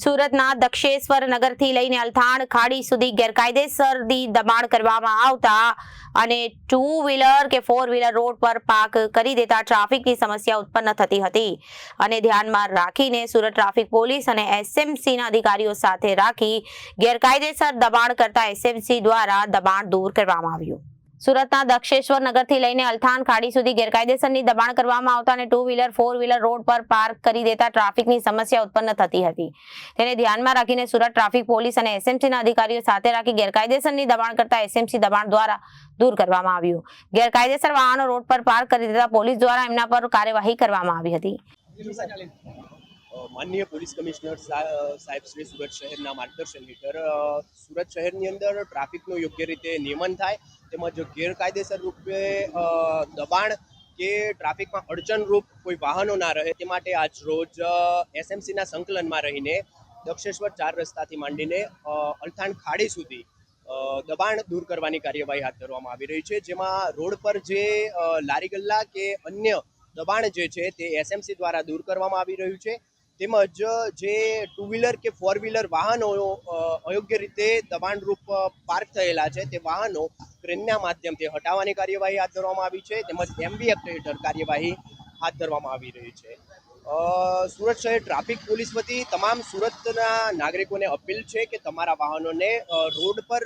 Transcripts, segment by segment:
સુરતના દક્ષેશ્વર નગરથી લઈને અલથાણ ખાડી સુધી ગેરકાયદેસરથી દબાણ કરવામાં આવતા અને 2 વ્હીલર કે 4 વ્હીલર રોડ પર પાર્ક કરી દેતા ટ્રાફિકની સમસ્યા ઉત્પન્ન થતી હતી અને ધ્યાનમાં રાખીને સુરત ટ્રાફિક પોલીસ અને એસએમસીના અધિકારીઓ સાથે રાખી ગેરકાયદેસર દબાણ કરતા એસએમસી દ્વારા દબાણ દૂર કરવામાં આવ્યું। સુરતના દક્ષેશ્વર નગરથી લઈને અલથાણ ખાડી સુધી ગેરકાયદેસરની દબાણ કરવામાં આવતા અને 2 વ્હીલર 4 વ્હીલર રોડ પર પાર્ક કરી દેતા ટ્રાફિકની સમસ્યા ઉત્પન્ન થતી હતી। તેને ધ્યાનમાં રાખીને સુરત ટ્રાફિક પોલીસ અને એસએમસીના અધિકારીઓ સાથે રાખી ગેરકાયદેસરની દબાણ કરતા એસએમસી દબાણ દ્વારા દૂર કરવામાં આવ્યું। ગેરકાયદેસર વાહનો રોડ પર પાર્ક કરી દેતા પોલીસ દ્વારા એમના પર કાર્યવાહી કરવામાં આવી હતી। माननीय पुलिस कमिश्नर साहेब श्री सूरत शहर मार्गदर्शन हेठळ सूरत शहरनी अंदर ट्राफिकનું યોગ્ય રીતે નિયમન થાય તેમજ ગેરકાયદેસર રૂપે દબાણ કે ટ્રાફિકમાં અડચણરૂપ કોઈ વાહનો ના રહે તે માટે આજ રોજ એસએમસીના સંકલનમાં રહીને દક્ષેશ્વર 4 રસ્તાથી માંડીને અલથાણ ખાડી સુધી દબાણ દૂર કરવાની કાર્યવાહી હાથ ધરવામાં આવી રહી છે, જેમાં રોડ પર જે લારી ગલ્લા કે અન્ય દબાણ જે છે તે એસએમસી દ્વારા દૂર કરવામાં આવી રહ્યું છે। તેમજ જે 2 વ્હીલર કે 4 વ્હીલર વાહનો અયોગ્ય રીતે દબાણરૂપ પાર્ક થયેલા છે તે વાહનો ક્રેનના માધ્યમથી હટાવવાની કાર્યવાહી હાથ ધરવામાં આવી છે, તેમજ એમવી એક્ટ હેઠળ કાર્યવાહી હાથ ધરવામાં આવી રહી છે। સુરત શહેર ટ્રાફિક પોલીસ વતી તમામ સુરતના નાગરિકોને અપીલ છે કે તમારા વાહનોને રોડ પર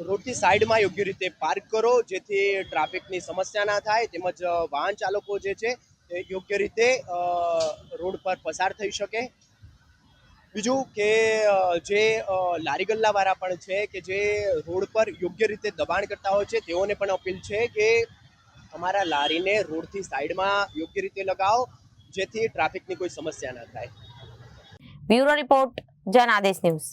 રોડથી સાઈડમાં યોગ્ય રીતે પાર્ક કરો, જેથી ટ્રાફિકની સમસ્યા ના થાય તેમજ વાહન ચાલકો જે છે તે યોગ્ય રીતે રોડ પર પસાર થઈ શકે। બીજું કે જે લારી ગલ્લાવાળા પણ છે કે જે રોડ પર યોગ્ય રીતે દબાણ કરતા હોય છે તેઓને પણ અપીલ છે કે તમારા લારીને રોડથી સાઈડમાં યોગ્ય રીતે લગાવો, જેથી ટ્રાફિકની કોઈ સમસ્યા ના થાય। Bureau report, Janadesh news.